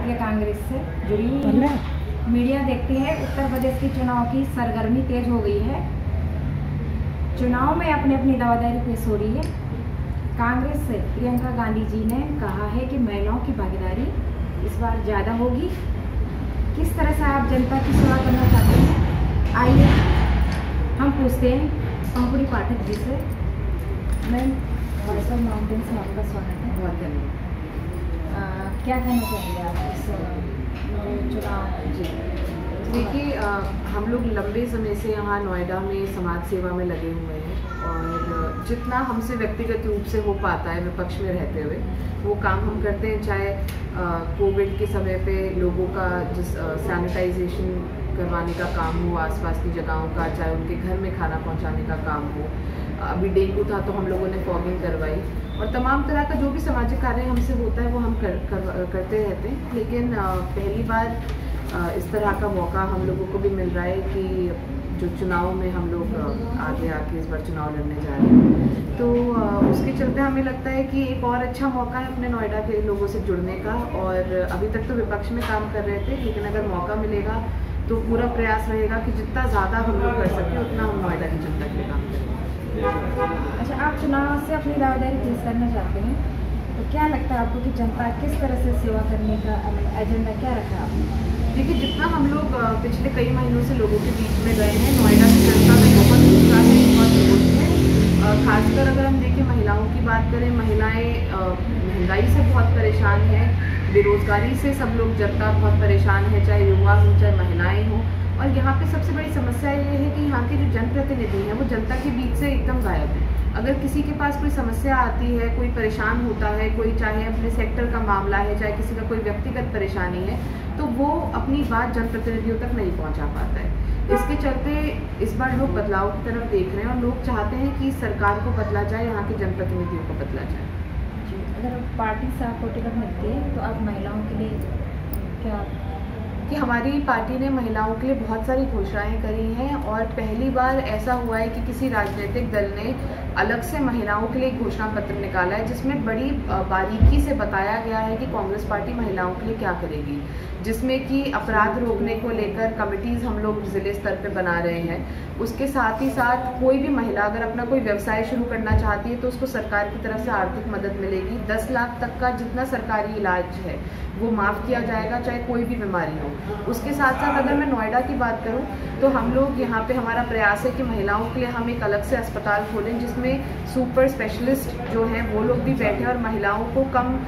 भारतीय कांग्रेस से जुड़ी हुई है। मीडिया देखती है उत्तर प्रदेश की चुनाव की सरगर्मी तेज हो गई है। चुनाव में अपनी अपनी दावेदारी पेश हो रही है। कांग्रेस से प्रियंका गांधी जी ने कहा है कि महिलाओं की भागीदारी इस बार ज़्यादा होगी। किस तरह से आप जनता की सेवा करना चाहते हैं, आइए हम पूछते हैं पंकुड़ी पाठक जी से। मैम, वॉइस ऑफ माउंटेन्स में आपका स्वागत है। बहुत धन्यवाद। क्या कहना चाहेंगे आप इस चुनाव जी? देखिए, हम लोग लंबे समय से यहाँ नोएडा में समाज सेवा में लगे हुए हैं और जितना हमसे व्यक्तिगत रूप से हो पाता है विपक्ष में रहते हुए वो काम हम करते हैं। चाहे कोविड के समय पे लोगों का जिस सैनिटाइजेशन करवाने का काम हो आसपास की जगहों का, चाहे उनके घर में खाना पहुँचाने का काम हो। अभी डेंगू था तो हम लोगों ने फॉगिंग करवाई और तमाम तरह का जो भी सामाजिक कार्य हमसे होता है वो हम करते रहते हैं। लेकिन पहली बार इस तरह का मौका हम लोगों को भी मिल रहा है कि जो चुनाव में हम लोग आगे आके इस बार चुनाव लड़ने जा रहे हैं, तो उसके चलते हमें लगता है कि एक और अच्छा मौका है अपने नोएडा के लोगों से जुड़ने का। और अभी तक तो विपक्ष में काम कर रहे थे, लेकिन अगर मौका मिलेगा तो पूरा प्रयास रहेगा कि जितना ज़्यादा हम लोग कर सकें उतना हम नोएडा की जनता के लिए काम करें। अच्छा, आप चुनाव से अपनी दावेदारी पेश करना चाहते हैं, तो क्या लगता है आपको कि जनता किस तरह से सेवा करने का एजेंडा क्या रखा है आपने? देखिए, जितना हम लोग पिछले कई महीनों से लोगों के बीच में गए हैं, नोएडा की जनता में बहुत उत्साह है, बहुत विरोध है। खासकर अगर हम देखें महिलाओं की बात करें, महिलाएं महंगाई से बहुत परेशान हैं, बेरोजगारी से सब लोग जनता बहुत परेशान है, चाहे युवा हों चाहे महिलाएं हों। और यहाँ पे सबसे बड़ी समस्या ये है कि यहाँ के जो जनप्रतिनिधि हैं वो जनता के बीच से एकदम गायब है। अगर किसी के पास कोई समस्या आती है, कोई परेशान होता है, कोई चाहे अपने सेक्टर का मामला है, चाहे किसी का कोई व्यक्तिगत परेशानी है, तो वो अपनी बात जनप्रतिनिधियों तक नहीं पहुंचा पाता है। इसके चलते इस बार लोग बदलाव की तरफ देख रहे हैं और लोग चाहते हैं कि सरकार को बदला जाए, यहाँ के जनप्रतिनिधियों को बदला जाए। जी, अगर पार्टी से आपको टिकट मिलती है तो आप महिलाओं के लिए क्या? कि हमारी पार्टी ने महिलाओं के लिए बहुत सारी घोषणाएं करी हैं और पहली बार ऐसा हुआ है कि किसी राजनीतिक दल ने अलग से महिलाओं के लिए घोषणा पत्र निकाला है, जिसमें बड़ी बारीकी से बताया गया है कि कांग्रेस पार्टी महिलाओं के लिए क्या करेगी, जिसमें कि अपराध रोकने को लेकर कमिटीज़ हम लोग जिले स्तर पे बना रहे हैं। उसके साथ ही साथ कोई भी महिला अगर अपना कोई व्यवसाय शुरू करना चाहती है तो उसको सरकार की तरफ से आर्थिक मदद मिलेगी। 10 लाख तक का जितना सरकारी इलाज है वो माफ़ किया जाएगा, चाहे कोई भी बीमारी हो। उसके साथ साथ अगर मैं नोएडा की बात करूं तो हम लोग यहाँ पे हमारा प्रयास है कि महिलाओं के लिए हम एक अलग से अस्पताल खोलें, जिसमें सुपर स्पेशलिस्ट जो हैं वो लोग भी बैठे और महिलाओं को कम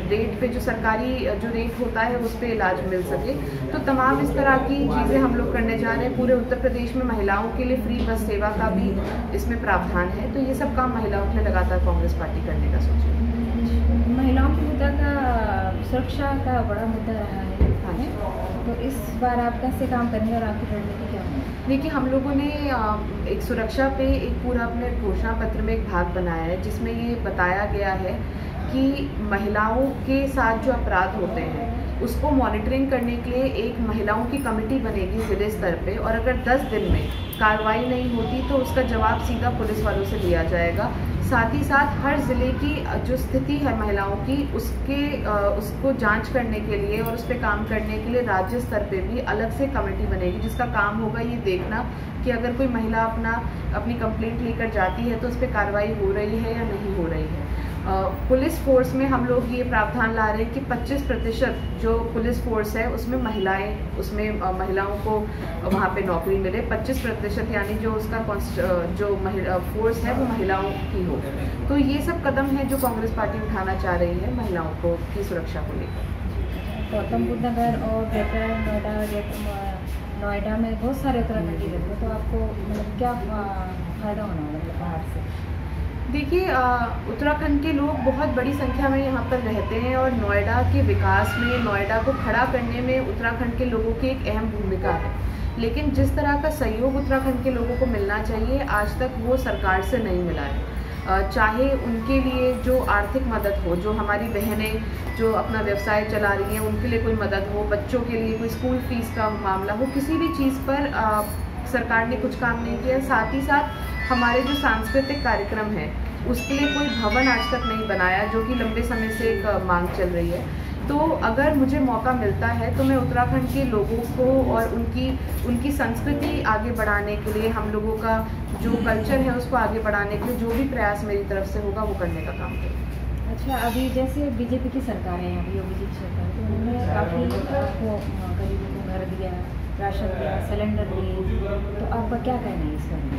रेट पे जो सरकारी जो रेट होता है उस पर इलाज मिल सके। तो तमाम इस तरह की चीज़ें हम लोग करने जा रहे हैं। पूरे उत्तर प्रदेश में महिलाओं के लिए फ्री बस सेवा का भी इसमें प्रावधान है। तो ये सब काम महिलाओं के लिए लगातार कांग्रेस पार्टी करने का सोच रही है। महिलाओं के मुद्दा का सुरक्षा का बड़ा मुद्दा रहा है, तो इस बार आप कैसे काम करेंगे और आपकी रणनीति क्या है? देखिए, हम लोगों ने एक सुरक्षा पे एक पूरा अपने घोषणा पत्र में एक भाग बनाया है, जिसमें ये बताया गया है कि महिलाओं के साथ जो अपराध होते हैं उसको मॉनिटरिंग करने के लिए एक महिलाओं की कमेटी बनेगी जिले स्तर पे, और अगर 10 दिन में कार्रवाई नहीं होती तो उसका जवाब सीधा पुलिस वालों से लिया जाएगा। साथ ही साथ हर ज़िले की जो स्थिति है महिलाओं की उसको जांच करने के लिए और उस पर काम करने के लिए राज्य स्तर पे भी अलग से कमेटी बनेगी, जिसका काम होगा ये देखना कि अगर कोई महिला अपनी कंप्लेंट लेकर जाती है तो उस पर कार्रवाई हो रही है या नहीं हो रही है। पुलिस फोर्स में हम लोग ये प्रावधान ला रहे हैं कि 25% जो पुलिस फोर्स है उसमें महिलाओं को वहाँ पे नौकरी मिले। 25% यानी जो उसका जो फोर्स है वो महिलाओं की हो। तो ये सब कदम है जो कांग्रेस पार्टी उठाना चाह रही है महिलाओं को की सुरक्षा को लेकर। गौतम बुद्ध नगर और ग्रेटर नोएडा में बहुत सारे उत्तराखंडी रहते हैं, तो आपको मतलब क्या फ़ायदा होना है मतलब बाहर से? देखिए, उत्तराखंड के लोग बहुत बड़ी संख्या में यहाँ पर रहते हैं और नोएडा के विकास में, नोएडा को खड़ा करने में उत्तराखंड के लोगों की एक अहम भूमिका है। लेकिन जिस तरह का सहयोग उत्तराखंड के लोगों को मिलना चाहिए आज तक वो सरकार से नहीं मिला है। चाहे उनके लिए जो आर्थिक मदद हो, जो हमारी बहनें जो अपना व्यवसाय चला रही हैं उनके लिए कोई मदद हो, बच्चों के लिए कोई स्कूल फीस का मामला हो, किसी भी चीज़ पर सरकार ने कुछ काम नहीं किया। साथ ही साथ हमारे जो सांस्कृतिक कार्यक्रम हैं उसके लिए कोई भवन आज तक नहीं बनाया, जो कि लंबे समय से एक मांग चल रही है। तो अगर मुझे मौका मिलता है तो मैं उत्तराखंड के लोगों को और उनकी संस्कृति आगे बढ़ाने के लिए, हम लोगों का जो कल्चर है उसको आगे बढ़ाने के लिए जो भी प्रयास मेरी तरफ से होगा वो करने का काम करूँगी। अच्छा, अभी जैसे बीजेपी की सरकार है, अभी योगी जी की सरकार, तो उन्होंने काफ़ी आपको गरीबों को घर दिया, राशन दिया, सिलेंडर दिए, तो आपका क्या कहना है इस बारे में?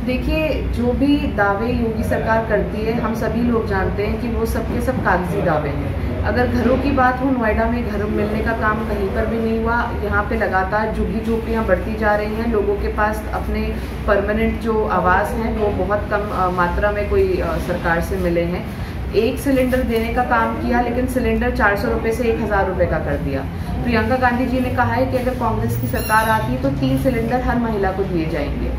देखिए, जो भी दावे योगी सरकार करती है हम सभी लोग जानते हैं कि वो सबके सब कागजी दावे हैं। अगर घरों की बात हो, नोएडा में घर मिलने का काम कहीं पर भी नहीं हुआ। यहाँ पे लगातार झुग्गी झोपड़ियाँ बढ़ती जा रही हैं। लोगों के पास अपने परमानेंट जो आवास हैं वो बहुत कम मात्रा में कोई सरकार से मिले हैं। एक सिलेंडर देने का काम किया, लेकिन सिलेंडर 400 रुपये से 1000 रुपये का कर दिया। प्रियंका गांधी जी ने कहा है कि अगर कांग्रेस की सरकार आती है तो 3 सिलेंडर हर महिला को दिए जाएंगे।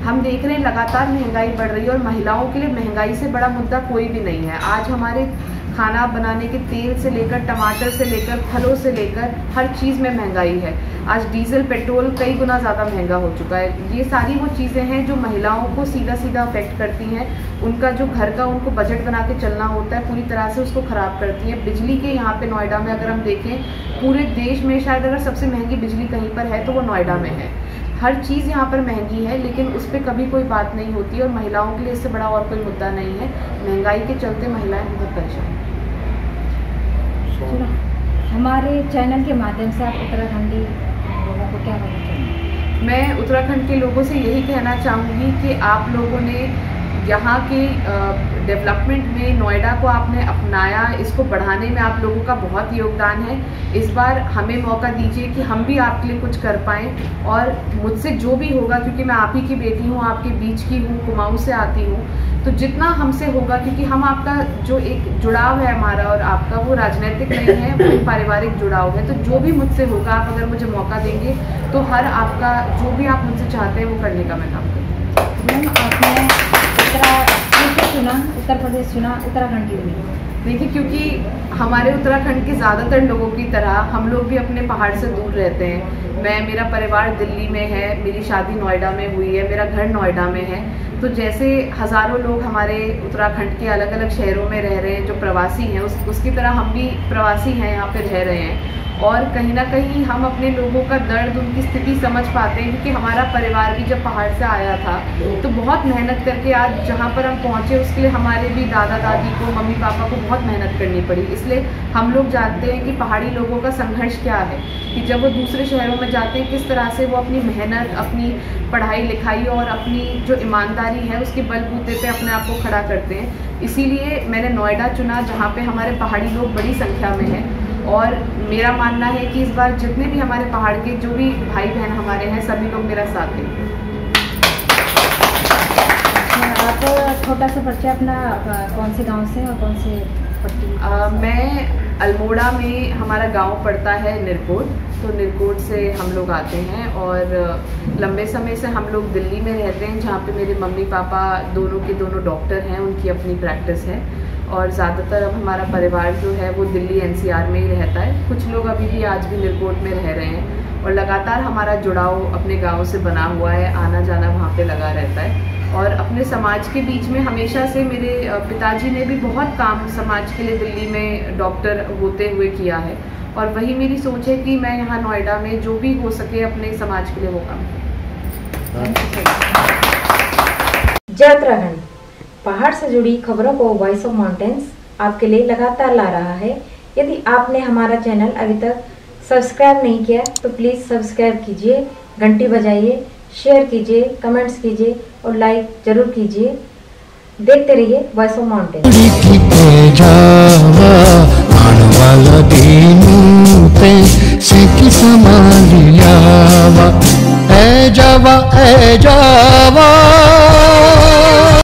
हम देख रहे हैं लगातार महंगाई बढ़ रही है और महिलाओं के लिए महंगाई से बड़ा मुद्दा कोई भी नहीं है। आज हमारे खाना बनाने के तेल से लेकर, टमाटर से लेकर, फलों से लेकर हर चीज़ में महंगाई है। आज डीजल पेट्रोल कई गुना ज़्यादा महंगा हो चुका है। ये सारी वो चीज़ें हैं जो महिलाओं को सीधा सीधा अफेक्ट करती हैं। उनका जो घर का उनको बजट बना के चलना होता है पूरी तरह से उसको ख़राब करती हैं। बिजली के यहाँ पे नोएडा में अगर हम देखें, पूरे देश में शायद अगर सबसे महंगी बिजली कहीं पर है तो वो नोएडा में है। हर चीज़ यहाँ पर महंगी है, लेकिन उस पर कभी कोई बात नहीं होती और महिलाओं के लिए इससे बड़ा और कोई मुद्दा नहीं है। महंगाई के चलते महिलाएं बहुत परेशान हैं। हमारे चैनल के माध्यम से आप उत्तराखंडी लोगों को क्या कहना चाहेंगे? मैं उत्तराखंड के लोगों से यही कहना चाहूँगी कि आप लोगों ने यहाँ के डेवलपमेंट में नोएडा को आपने अपनाया, इसको बढ़ाने में आप लोगों का बहुत योगदान है। इस बार हमें मौका दीजिए कि हम भी आपके लिए कुछ कर पाएँ और मुझसे जो भी होगा, क्योंकि मैं आप ही की बेटी हूँ, आपके बीच की हूँ, कुमाऊँ से आती हूँ, तो जितना हमसे होगा, क्योंकि हम आपका जो एक जुड़ाव है हमारा और आपका, वो राजनीतिक नहीं है, वो पारिवारिक जुड़ाव है। तो जो भी मुझसे होगा, आप अगर मुझे मौका देंगे तो हर आपका जो भी आप मुझसे चाहते हैं वो करने का मैं काम करूँगी। मैम, आपने उत्तराखंड चुना, उत्तर प्रदेश चुना, उत्तराखंड क्यों नहीं? देखिए, क्योंकि हमारे उत्तराखंड के ज़्यादातर लोगों की तरह हम लोग भी अपने पहाड़ से दूर रहते हैं। मेरा परिवार दिल्ली में है, मेरी शादी नोएडा में हुई है, मेरा घर नोएडा में है। तो जैसे हज़ारों लोग हमारे उत्तराखंड के अलग अलग शहरों में रह रहे हैं जो प्रवासी हैं, उसकी तरह हम भी प्रवासी हैं, यहाँ पे रह रहे हैं। और कहीं ना कहीं हम अपने लोगों का दर्द, उनकी स्थिति समझ पाते हैं, क्योंकि हमारा परिवार भी जब पहाड़ से आया था तो बहुत मेहनत करके आज जहाँ पर हम पहुँचे उसके लिए हमारे भी दादा दादी को, मम्मी पापा को बहुत मेहनत करनी पड़ी। इसलिए हम लोग जानते हैं कि पहाड़ी लोगों का संघर्ष क्या है, कि जब वो दूसरे शहरों में जाते हैं किस तरह से वो अपनी मेहनत, अपनी पढ़ाई लिखाई और अपनी जो ईमानदारी है उसके बलबूते पे अपने आप को खड़ा करते हैं। इसीलिए मैंने नोएडा चुना, जहाँ पे हमारे पहाड़ी लोग बड़ी संख्या में हैं। और मेरा मानना है कि इस बार जितने भी हमारे पहाड़ के जो भी भाई बहन हमारे हैं, सभी लोग मेरा साथ देंगे। आप छोटा सा परिचय अपना, कौन से गांव से और कौन से पट्टी? मैं अल्मोड़ा में, हमारा गांव पड़ता है निरकोट, तो निरकोट से हम लोग आते हैं और लंबे समय से हम लोग दिल्ली में रहते हैं, जहाँ पे मेरे मम्मी पापा दोनों के दोनों डॉक्टर हैं, उनकी अपनी प्रैक्टिस है। और ज़्यादातर अब हमारा परिवार जो है वो दिल्ली NCR में ही रहता है। कुछ लोग अभी भी आज भी निरकोट में रह रहे हैं और लगातार हमारा जुड़ाव अपने गांव से बना हुआ है, आना जाना वहाँ पे लगा रहता है। और अपने समाज के बीच में हमेशा से मेरे पिताजी ने भी बहुत काम समाज के लिए दिल्ली में डॉक्टर होते हुए किया है, और वही मेरी सोच है कि मैं यहाँ नोएडा में जो भी हो सके अपने समाज के लिए वो काम करूँ। जय उत्तराखंड, पहाड़ से जुड़ी खबरों को वॉइस ऑफ माउंटेन्स आपके लिए लगातार ला रहा है। यदि आपने हमारा चैनल अभी तक सब्सक्राइब नहीं किया तो प्लीज़ सब्सक्राइब कीजिए, घंटी बजाइए, शेयर कीजिए, कमेंट्स कीजिए और लाइक जरूर कीजिए। देखते रहिए voice of mountains. A Java